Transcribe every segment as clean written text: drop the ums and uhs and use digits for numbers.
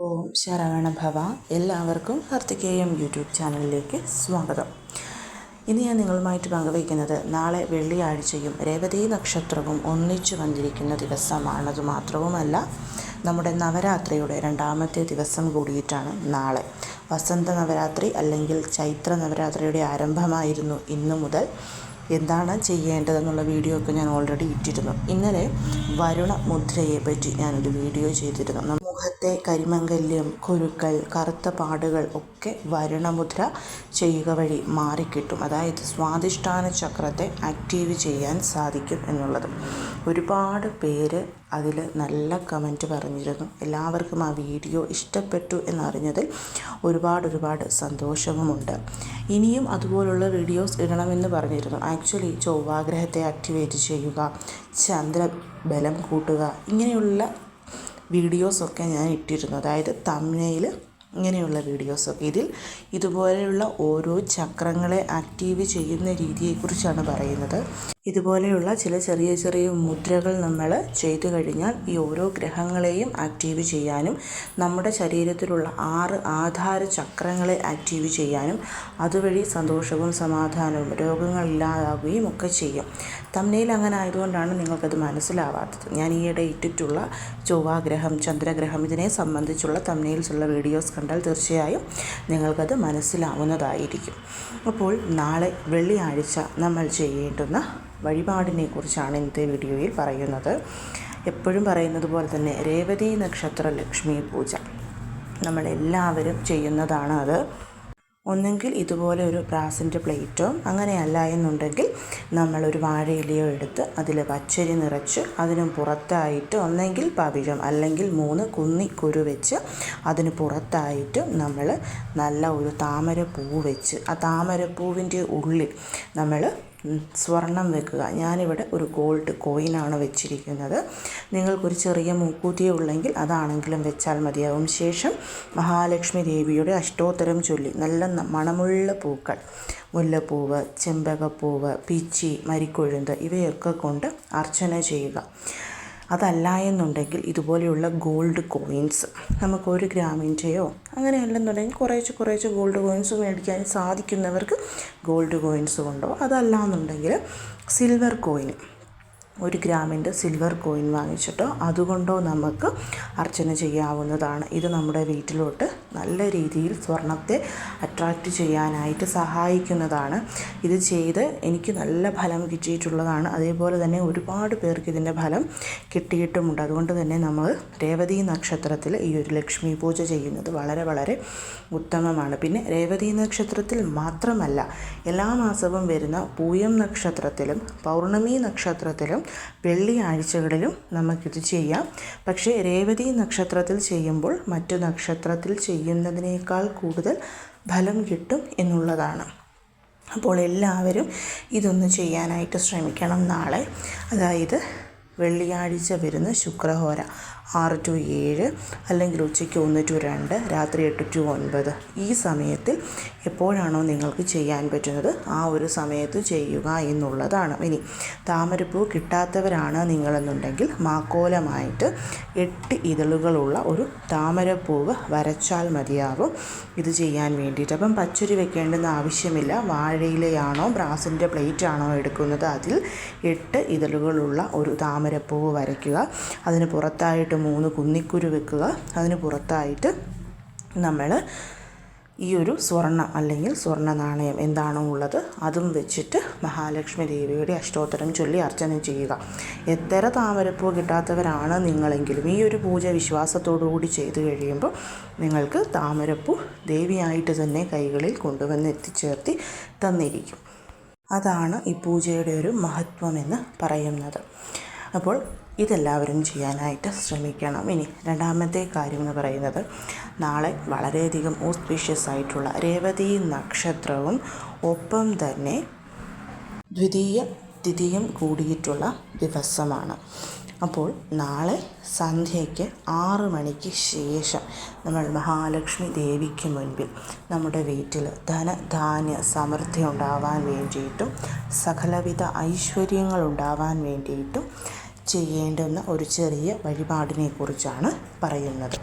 ഓം ശരവണ ഭവ. എല്ലാവർക്കും കാർത്തികേയം യൂട്യൂബ് ചാനലിലേക്ക് സ്വാഗതം. ഇന്ന് ഞാൻ നിങ്ങളുമായിട്ട് പങ്കുവയ്ക്കുന്നത് നാളെ വെള്ളിയാഴ്ചയും രേവതി നക്ഷത്രവും ഒന്നിച്ചു വന്നിരിക്കുന്ന ദിവസമാണത് മാത്രവുമല്ല നമ്മുടെ നവരാത്രിയുടെ രണ്ടാമത്തെ ദിവസം കൂടിയിട്ടാണ് നാളെ. വസന്ത നവരാത്രി അല്ലെങ്കിൽ ചൈത്ര നവരാത്രിയുടെ ആരംഭമായിരുന്നു ഇന്നു മുതൽ. എന്താണ് ചെയ്യേണ്ടതെന്നുള്ള വീഡിയോ ഒക്കെ ഞാൻ ഓൾറെഡി ഇട്ടിരുന്നു. ഇന്നലെ വരുണ മുദ്രയെ പറ്റി ഞാനൊരു വീഡിയോ ചെയ്തിരുന്നു. മുഖത്തെ കരിമംഗല്യം, കുരുക്കൾ, കറുത്ത പാടുകൾ ഒക്കെ വരുണമുദ്ര ചെയ്യുക വഴി മാറിക്കിട്ടും. അതായത് സ്വാധിഷ്ഠാന ചക്രത്തെ ആക്റ്റീവ് ചെയ്യാൻ സാധിക്കും എന്നുള്ളത്. ഒരുപാട് പേര് അതിൽ നല്ല കമൻറ്റ് പറഞ്ഞിരുന്നു. എല്ലാവർക്കും ആ വീഡിയോ ഇഷ്ടപ്പെട്ടു എന്നറിഞ്ഞതിൽ ഒരുപാട് സന്തോഷവുമുണ്ട്. ഇനിയും അതുപോലുള്ള വീഡിയോസ് ഇടണമെന്ന് പറഞ്ഞിരുന്നു. ആക്ച്വലി ചൊവ്വാഗ്രഹത്തെ ആക്ടിവേറ്റ് ചെയ്യുക, ചന്ദ്രബലം കൂട്ടുക, ഇങ്ങനെയുള്ള വീഡിയോസൊക്കെ ഞാൻ ഇട്ടിരുന്നു. അതായത് തംബ്നെയിൽ ഇങ്ങനെയുള്ള വീഡിയോസൊക്കെ ഇതുപോലെയുള്ള ഓരോ ചക്രങ്ങളെ ആക്റ്റീവ് ചെയ്യുന്ന രീതിയെക്കുറിച്ചാണ് പറയുന്നത്. ഇതുപോലെയുള്ള ചില ചെറിയ മുദ്രകൾ നമ്മൾ ചെയ്തു കഴിഞ്ഞാൽ ഈ ഓരോ ഗ്രഹങ്ങളെയും ആക്റ്റീവ് ചെയ്യാനും നമ്മുടെ ശരീരത്തിലുള്ള 6 ആധാര ചക്രങ്ങളെ ആക്റ്റീവ് ചെയ്യാനും അതുവഴി സന്തോഷവും സമാധാനവും രോഗങ്ങളില്ലാതാവുകയും ഒക്കെ ചെയ്യും. തംബ്നെയിൽ അങ്ങനെ ആയതുകൊണ്ടാണ് നിങ്ങൾക്കത് മനസ്സിലാവാത്തത്. ഞാൻ ഈയിടെ ഇട്ടിട്ടുള്ള ചൊവ്വാഗ്രഹം, ചന്ദ്രഗ്രഹം ഇതിനെ സംബന്ധിച്ചുള്ള തംബ്നെയിൽസുള്ള വീഡിയോസ് കണ്ടാൽ തീർച്ചയായും നിങ്ങൾക്കത് മനസ്സിലാവുന്നതായിരിക്കും. അപ്പോൾ നാളെ വെള്ളിയാഴ്ച നമ്മൾ ചെയ്യേണ്ടുന്ന വഴിപാടിനെ കുറിച്ചാണ് ഇന്നത്തെ വീഡിയോയിൽ പറയുന്നത്. എപ്പോഴും പറയുന്നത് പോലെ തന്നെ രേവതി നക്ഷത്ര ലക്ഷ്മി പൂജ നമ്മളെല്ലാവരും ചെയ്യുന്നതാണ്. അത് ഒന്നെങ്കിൽ ഇതുപോലെ ഒരു ബ്രാസിൻ്റെ പ്ലേറ്റോ, അങ്ങനെയല്ല എന്നുണ്ടെങ്കിൽ നമ്മളൊരു വാഴയിലയോ എടുത്ത് അതിൽ പച്ചരി നിറച്ച് അതിന് പുറത്തായിട്ട് ഒന്നെങ്കിൽ പവിഴം അല്ലെങ്കിൽ 3 കുന്നിക്കുരു വെച്ച് അതിന് പുറത്തായിട്ട് നമ്മൾ നല്ല ഒരു താമരപ്പൂ വെച്ച് ആ താമരപ്പൂവിൻ്റെ ഉള്ളിൽ നമ്മൾ സ്വർണം വെക്കുക. ഞാനിവിടെ ഒരു ഗോൾഡ് കോയിനാണ് വെച്ചിരിക്കുന്നത്. നിങ്ങൾക്കൊരു ചെറിയ മൂക്കൂത്തിയേ ഉള്ളെങ്കിൽ അതാണെങ്കിലും വെച്ചാൽ മതിയാവും. ശേഷം മഹാലക്ഷ്മി ദേവിയുടെ അഷ്ടോത്തരം ചൊല്ലി നല്ല മണമുള്ള പൂക്കൾ, മുല്ലപ്പൂവ്, ചെമ്പകപ്പൂവ്, പിച്ചി, മരിക്കൊഴുന്ത് ഇവയൊക്കെ കൊണ്ട് അർച്ചന ചെയ്യുക. അതല്ല എന്നുണ്ടെങ്കിൽ ഇതുപോലെയുള്ള ഗോൾഡ് കോയിൻസ് നമുക്ക് 1 ഗ്രാമിൻ്റെയോ അങ്ങനെയല്ലെന്നുണ്ടെങ്കിൽ കുറേശ്ശെ ഗോൾഡ് കോയിൻസ് മേടിക്കാൻ സാധിക്കുന്നവർക്ക് ഗോൾഡ് കോയിൻസ് കൊണ്ടോ, അതല്ല എന്നുണ്ടെങ്കിൽ സിൽവർ കോയിൻ 1 ഗ്രാമിൻ്റെ സിൽവർ കോയിൻ വാങ്ങിച്ചിട്ടോ അതുകൊണ്ടോ നമുക്ക് അർച്ചന ചെയ്യാവുന്നതാണ്. ഇത് നമ്മുടെ വീട്ടിലോട്ട് നല്ല രീതിയിൽ സ്വർണത്തെ അട്രാക്റ്റ് ചെയ്യാനായിട്ട് സഹായിക്കുന്നതാണ്. ഇത് ചെയ്ത് എനിക്ക് നല്ല ഫലം കിട്ടിയിട്ടുള്ളതാണ്. അതേപോലെ തന്നെ ഒരുപാട് പേർക്ക് ഇതിൻ്റെ ഫലം കിട്ടിയിട്ടുമുണ്ട്. അതുകൊണ്ട് തന്നെ നമ്മൾ രേവതി നക്ഷത്രത്തിൽ ഈ ഒരു ലക്ഷ്മി പൂജ ചെയ്യുന്നത് വളരെ ഉത്തമമാണ്. പിന്നെ രേവതി നക്ഷത്രത്തിൽ മാത്രമല്ല, എല്ലാ മാസവും വരുന്ന പൂയം നക്ഷത്രത്തിലും പൗർണമി നക്ഷത്രത്തിലും വെള്ളിയാഴ്ചകളിലും നമുക്കിത് ചെയ്യാം. പക്ഷേ രേവതി നക്ഷത്രത്തിൽ ചെയ്യുമ്പോൾ മറ്റു നക്ഷത്രത്തിൽ ചെയ്യുന്നതിനേക്കാൾ കൂടുതൽ ഫലം കിട്ടും എന്നുള്ളതാണ്. അപ്പോൾ എല്ലാവരും ഇതൊന്ന് ചെയ്യാനായിട്ട് ശ്രമിക്കണം. നാളെ അതായത് വെള്ളിയാഴ്ച വരുന്ന ശുക്രഹോര 6 to 7 അല്ലെങ്കിൽ ഉച്ചയ്ക്ക് 1 to 2, രാത്രി 8 to 9 ഈ സമയത്തിൽ എപ്പോഴാണോ നിങ്ങൾക്ക് ചെയ്യാൻ പറ്റുന്നത് ആ ഒരു സമയത്ത് ചെയ്യുക എന്നുള്ളതാണ്. ഇനി താമരപ്പൂ കിട്ടാത്തവരാണ് നിങ്ങളെന്നുണ്ടെങ്കിൽ മാക്കോലമായിട്ട് 8 ഇതളുകളുള്ള ഒരു താമരപ്പൂവ് വരച്ചാൽ മതിയാവും ഇത് ചെയ്യാൻ വേണ്ടിയിട്ട്. അപ്പം പച്ചരി വെക്കേണ്ടുന്ന ആവശ്യമില്ല. വാഴയിലയാണോ ബ്രാസിൻ്റെ പ്ലേറ്റ് ആണോ എടുക്കുന്നത് അതിൽ 8 ഇതളുകളുള്ള ഒരു താമരപ്പൂവ് വരയ്ക്കുക. അതിന് പുറത്തായിട്ട് 3 കുന്നിക്കുരു വെക്കുക. അതിന് പുറത്തായിട്ട് നമ്മൾ ഈ ഒരു സ്വർണം അല്ലെങ്കിൽ സ്വർണ്ണ നാണയം എന്താണോ ഉള്ളത് അതും വെച്ചിട്ട് മഹാലക്ഷ്മി ദേവിയുടെ അഷ്ടോത്തരം ചൊല്ലി അർച്ചന ചെയ്യുക. എത്ര താമരപ്പൂ കിട്ടാത്തവരാണ് നിങ്ങളെങ്കിലും ഈ ഒരു പൂജ വിശ്വാസത്തോടുകൂടി ചെയ്തു കഴിയുമ്പോൾ നിങ്ങൾക്ക് താമരപ്പൂ ദേവിയായിട്ട് തന്നെ കൈകളിൽ കൊണ്ടുവന്ന് എത്തിച്ചേർത്തി തന്നിരിക്കും. അതാണ് ഈ പൂജയുടെ ഒരു മഹത്വമെന്ന് പറയുന്നത്. അപ്പോൾ ഇതെല്ലാവരും ചെയ്യാനായിട്ട് ശ്രമിക്കണം. ഇനി രണ്ടാമത്തെ കാര്യം എന്ന് പറയുന്നത് നാളെ വളരെയധികം ഓസ്പീഷ്യസ് ആയിട്ടുള്ള രേവതി നക്ഷത്രവും ഒപ്പം തന്നെ ദ്വിതീയം കൂടിയിട്ടുള്ള ദിവസമാണ്. അപ്പോൾ നാളെ സന്ധ്യയ്ക്ക് 6 മണിക്ക് ശേഷം നമ്മൾ മഹാലക്ഷ്മി ദേവിക്ക് മുൻപിൽ നമ്മുടെ വീട്ടിൽ ധനധാന്യ സമൃദ്ധി ഉണ്ടാവാൻ വേണ്ടിയിട്ടും സകലവിധ ഐശ്വര്യങ്ങൾ ഉണ്ടാവാൻ വേണ്ടിയിട്ടും ചെയ്യേണ്ടുന്ന ഒരു ചെറിയ വഴിപാടിനെ കുറിച്ചാണ് പറയുന്നത്.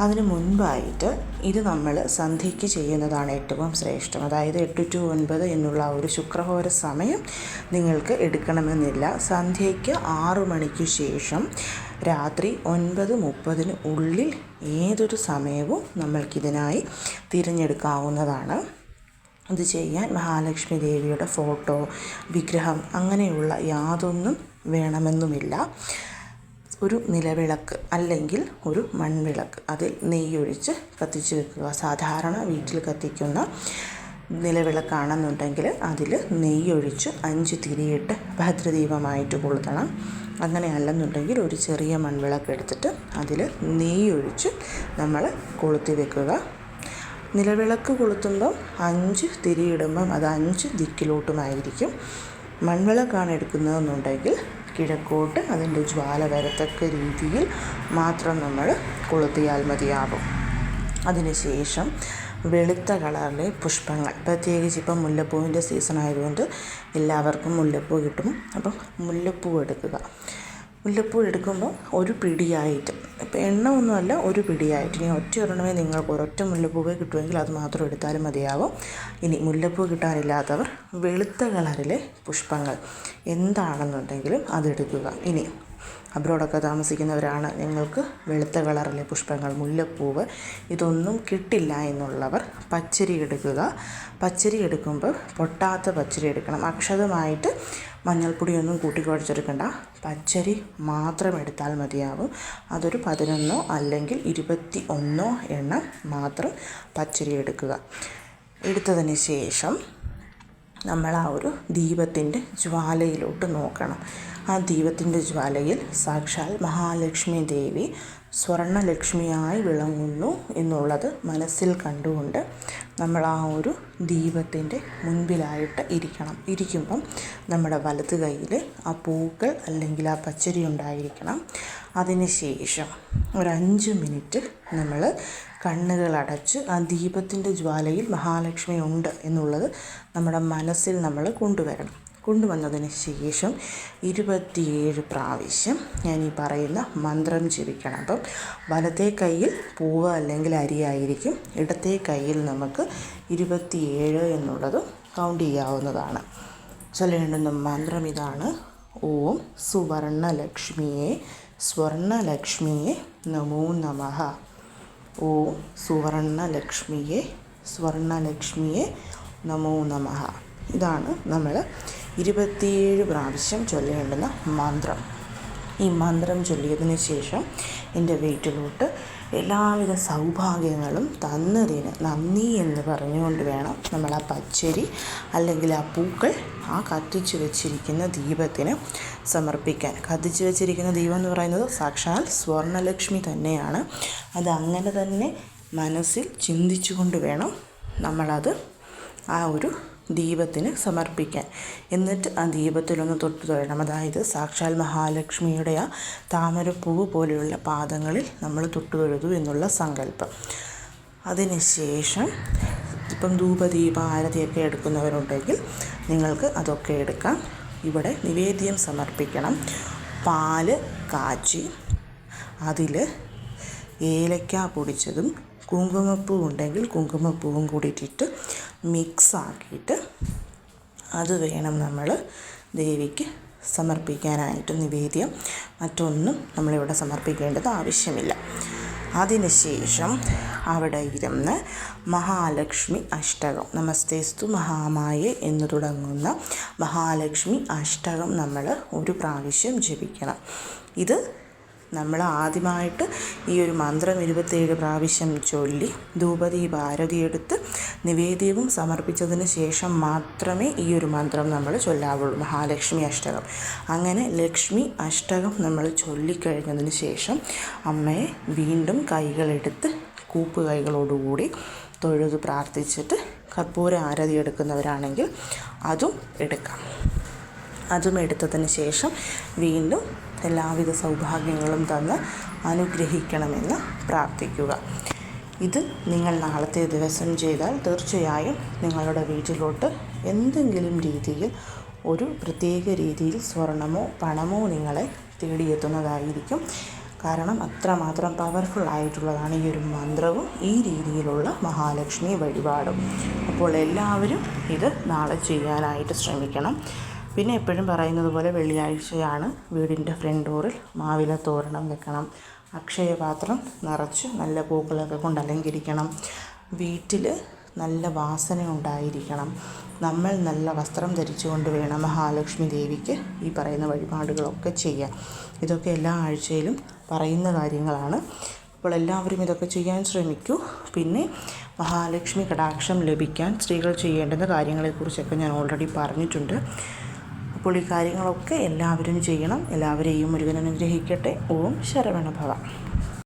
അതിന് മുൻപായിട്ട് ഇത് നമ്മൾ സന്ധ്യയ്ക്ക് ചെയ്യുന്നതാണ് ഏറ്റവും ശ്രേഷ്ഠം. അതായത് 8 to 9 എന്നുള്ള ഒരു ശുക്രഹോര സമയം നിങ്ങൾക്ക് എടുക്കണമെന്നില്ല. സന്ധ്യയ്ക്ക് 6 മണിക്ക് ശേഷം രാത്രി 9:30 ഉള്ളിൽ ഏതൊരു സമയവും നമ്മൾക്കിതിനായി തിരഞ്ഞെടുക്കാവുന്നതാണ്. ഇത് ചെയ്യാൻ മഹാലക്ഷ്മി ദേവിയുടെ ഫോട്ടോ, വിഗ്രഹം അങ്ങനെയുള്ള യാതൊന്നും വേണമെന്നുമില്ല. ഒരു നിലവിളക്ക് അല്ലെങ്കിൽ ഒരു മൺവിളക്ക്, അതിൽ നെയ്യൊഴിച്ച് കത്തിച്ച് വെക്കുക. സാധാരണ വീട്ടിൽ കത്തിക്കുന്ന നിലവിളക്കാണെന്നുണ്ടെങ്കിൽ അതിൽ നെയ്യൊഴിച്ച് 5 തിരിയിട്ട് ഭദ്രദീപമായിട്ട് കൊളുത്തണം. അങ്ങനെയല്ലെന്നുണ്ടെങ്കിൽ ഒരു ചെറിയ മൺവിളക്ക് എടുത്തിട്ട് അതിൽ നെയ്യൊഴിച്ച് നമ്മൾ കൊളുത്തി വെക്കുക. നിലവിളക്ക് കൊളുത്തുമ്പം 5 തിരിയിടുമ്പം അത് 5 ദിക്കിലോട്ടുമായിരിക്കും. മൺവിളക്കാണ് എടുക്കുന്നതെന്നുണ്ടെങ്കിൽ കിഴക്കോട്ട് അതിൻ്റെ ജ്വാല വരത്തക്ക രീതിയിൽ മാത്രം നമ്മൾ കൊളുത്തിയാൽ മതിയാകും. അതിനുശേഷം വെളുത്ത കളറിലെ പുഷ്പങ്ങൾ, പ്രത്യേകിച്ച് ഇപ്പം മുല്ലപ്പൂവിൻ്റെ സീസൺ ആയതുകൊണ്ട് എല്ലാവർക്കും മുല്ലപ്പൂ കിട്ടും. അപ്പം മുല്ലപ്പൂ എടുക്കുക. മുല്ലപ്പൂ എടുക്കുമ്പോൾ ഒരു പിടിയായിട്ട്, ഇപ്പം എണ്ണ ഒന്നുമല്ല, ഒരു പിടിയായിട്ട്. ഇനി ഒറ്റയൊരെണ്ണമേ നിങ്ങൾക്ക് ഒരൊറ്റ മുല്ലപ്പൂവേ കിട്ടുമെങ്കിൽ അത് മാത്രം എടുത്താലും മതിയാവും. ഇനി മുല്ലപ്പൂ കിട്ടാനില്ലാത്തവർ വെളുത്ത കളറിലെ പുഷ്പങ്ങൾ എന്താണെന്നുണ്ടെങ്കിലും അതെടുക്കുക. ഇനി അബ്രോഡൊക്കെ താമസിക്കുന്നവരാണ്, നിങ്ങൾക്ക് വെളുത്ത കളറിലെ പുഷ്പങ്ങൾ, മുല്ലപ്പൂവ് ഇതൊന്നും കിട്ടില്ല എന്നുള്ളവർ പച്ചരി എടുക്കുക. പച്ചരി എടുക്കുമ്പോൾ പൊട്ടാത്ത പച്ചരി എടുക്കണം. അക്ഷതമായിട്ട് മഞ്ഞൾപ്പൊടിയൊന്നും കൂട്ടിക്കുഴച്ചെടുക്കണ്ട, പച്ചരി മാത്രം എടുത്താൽ മതിയാവും. അതൊരു 11 അല്ലെങ്കിൽ 21 എണ്ണം മാത്രം പച്ചരി എടുക്കുക. എടുത്തതിന് ശേഷം നമ്മൾ ആ ഒരു ദീപത്തിൻ്റെ ജ്വാലയിലോട്ട് നോക്കണം. ആ ദീപത്തിൻ്റെ ജ്വാലയിൽ സാക്ഷാൽ മഹാലക്ഷ്മി ദേവി സ്വർണ്ണലക്ഷ്മിയായി വിളങ്ങുന്നു എന്നുള്ളത് മനസ്സിൽ കണ്ടുകൊണ്ട് നമ്മൾ ആ ഒരു ദീപത്തിൻ്റെ മുൻപിലായിട്ട് ഇരിക്കുമ്പം നമ്മുടെ വലത് കയ്യിൽ ആ പൂക്കൾ അല്ലെങ്കിൽ ആ പച്ചരി ഉണ്ടായിരിക്കണം. അതിന് ശേഷം ഒരു 5 മിനിറ്റ് നമ്മൾ കണ്ണുകളടച്ച് ആ ദീപത്തിൻ്റെ ജ്വാലയിൽ മഹാലക്ഷ്മി ഉണ്ട് എന്നുള്ളത് നമ്മുടെ മനസ്സിൽ നമ്മൾ കൊണ്ടുവന്നതിന് ശേഷം 27 പ്രാവശ്യം ഞാൻ ഈ പറയുന്ന മന്ത്രം ജപിക്കണം. അപ്പം വലത്തെ കയ്യിൽ പൂവ് അല്ലെങ്കിൽ അരിയായിരിക്കും, ഇടത്തെ കയ്യിൽ നമുക്ക് 27 എന്നുള്ളത് കൗണ്ട് ചെയ്യാവുന്നതാണ്. ചൊല്ലേണ്ടുന്ന മന്ത്രം ഇതാണ്: ഓം സുവർണലക്ഷ്മിയെ സ്വർണലക്ഷ്മിയെ നമോ നമഃ. ഓം സുവർണലക്ഷ്മിയെ സ്വർണലക്ഷ്മിയെ നമോ നമഃ. ഇതാണ് നമ്മൾ 27 പ്രാവശ്യം ചൊല്ലേണ്ടുന്ന മന്ത്രം. ഈ മന്ത്രം ചൊല്ലിയതിന് ശേഷം എൻ്റെ വീട്ടിലോട്ട് എല്ലാവിധ സൗഭാഗ്യങ്ങളും തന്നതിന് നന്ദി എന്ന് പറഞ്ഞുകൊണ്ട് വേണം നമ്മൾ ആ പച്ചരി അല്ലെങ്കിൽ ആ പൂക്കൾ ആ കത്തിച്ചു വെച്ചിരിക്കുന്ന ദീപത്തിന് സമർപ്പിക്കാൻ. കത്തിച്ചു വെച്ചിരിക്കുന്ന ദീപം എന്ന് പറയുന്നത് സാക്ഷാൽ സ്വർണ്ണലക്ഷ്മി തന്നെയാണ്. അത് അങ്ങനെ തന്നെ മനസ്സിൽ ചിന്തിച്ചുകൊണ്ട് വേണം നമ്മളത് ആ ഒരു ദീപത്തിന് സമർപ്പിക്കാൻ. എന്നിട്ട് ആ ദീപത്തിലൊന്ന് തൊട്ട് തൊഴണം. അതായത് സാക്ഷാൽ മഹാലക്ഷ്മിയുടെ ആ താമരപ്പൂവ് പോലെയുള്ള പാദങ്ങളിൽ നമ്മൾ തൊട്ട് തൊഴുതു എന്നുള്ള സങ്കല്പം. അതിനുശേഷം ഇപ്പം ധൂപദീപ ആരതിയൊക്കെ എടുക്കുന്നവരുണ്ടെങ്കിൽ നിങ്ങൾക്ക് അതൊക്കെ എടുക്കാം. ഇവിടെ നിവേദ്യം സമർപ്പിക്കണം. പാല് കാച്ചി അതിൽ ഏലക്ക പൊടിച്ചതും കുങ്കുമപ്പൂ ഉണ്ടെങ്കിൽ കുങ്കുമപ്പൂവും കൂടിയിട്ടിട്ട് മിക്സാക്കിയിട്ട് അത് വേണം നമ്മൾ ദേവിക്ക് സമർപ്പിക്കാനായിട്ട് നിവേദ്യം. മറ്റൊന്നും നമ്മളിവിടെ സമർപ്പിക്കേണ്ടത് ആവശ്യമില്ല. അതിനുശേഷം അവിടെ ഇരുന്ന് മഹാലക്ഷ്മി അഷ്ടകം, നമസ്തേസ്തു മഹാമായേ എന്ന് തുടങ്ങുന്ന മഹാലക്ഷ്മി അഷ്ടകം നമ്മൾ ഒരു പ്രാവശ്യം ജപിക്കണം. ഇത് നമ്മൾ ആദ്യമായിട്ട് ഈ ഒരു മന്ത്രം 27 പ്രാവശ്യം ചൊല്ലി ധൂപദീപ ആരതിയെടുത്ത് നിവേദ്യവും സമർപ്പിച്ചതിന് ശേഷം മാത്രമേ ഈ ഒരു മന്ത്രം നമ്മൾ ചൊല്ലാവുള്ളൂ, മഹാലക്ഷ്മി അഷ്ടകം. അങ്ങനെ ലക്ഷ്മി അഷ്ടകം നമ്മൾ ചൊല്ലിക്കഴിഞ്ഞതിന് ശേഷം അമ്മയെ വീണ്ടും കൈകളെടുത്ത് കൂപ്പ് കൈകളോടുകൂടി തൊഴുത് പ്രാർത്ഥിച്ചിട്ട് കർപ്പൂര ആരതി എടുക്കുന്നവരാണെങ്കിൽ അതും എടുക്കാം. അതും എടുത്തതിന് ശേഷം വീണ്ടും എല്ലാവിധ സൗഭാഗ്യങ്ങളും തന്ന് അനുഗ്രഹിക്കണമെന്ന് പ്രാർത്ഥിക്കുക. ഇത് നിങ്ങൾ നാളത്തെ ദിവസം ചെയ്താൽ തീർച്ചയായും നിങ്ങളുടെ വീട്ടിലോട്ട് എന്തെങ്കിലും രീതിയിൽ ഒരു പ്രത്യേക രീതിയിൽ സ്വർണമോ പണമോ നിങ്ങളെ തേടിയെത്തുന്നതായിരിക്കും. കാരണം അത്രമാത്രം പവർഫുൾ ആയിട്ടുള്ളതാണ് ഈ ഒരു മന്ത്രവും ഈ രീതിയിലുള്ള മഹാലക്ഷ്മി വഴിപാടും. അപ്പോൾ എല്ലാവരും ഇത് നാളെ ചെയ്യാനായിട്ട് ശ്രമിക്കണം. പിന്നെ എപ്പോഴും പറയുന്നത് പോലെ വെള്ളിയാഴ്ചയാണ് വീടിൻ്റെ ഫ്രണ്ട് ഡോറിൽ മാവില തോരണം വെക്കണം, അക്ഷയപാത്രം നിറച്ച് നല്ല പൂക്കളൊക്കെ കൊണ്ട് അലങ്കരിക്കണം, വീട്ടിൽ നല്ല വാസന ഉണ്ടായിരിക്കണം, നമ്മൾ നല്ല വസ്ത്രം ധരിച്ചുകൊണ്ട് വേണം മഹാലക്ഷ്മി ദേവിക്ക് ഈ പറയുന്ന വഴിപാടുകളൊക്കെ ചെയ്യാൻ. ഇതൊക്കെ എല്ലാ ആഴ്ചയിലും പറയുന്ന കാര്യങ്ങളാണ്. അപ്പോൾ എല്ലാവരും ഇതൊക്കെ ചെയ്യാൻ ശ്രമിക്കൂ. പിന്നെ മഹാലക്ഷ്മി കടാക്ഷം ലഭിക്കാൻ സ്ത്രീകൾ ചെയ്യേണ്ടുന്ന കാര്യങ്ങളെക്കുറിച്ചൊക്കെ ഞാൻ ഓൾറെഡി പറഞ്ഞിട്ടുണ്ട്. അപ്പോൾ ഈ കാര്യങ്ങളൊക്കെ എല്ലാവരും ചെയ്യണം. എല്ലാവരെയും മുരുകൻ അനുഗ്രഹിക്കട്ടെ. ഓം ശരവണഭവ.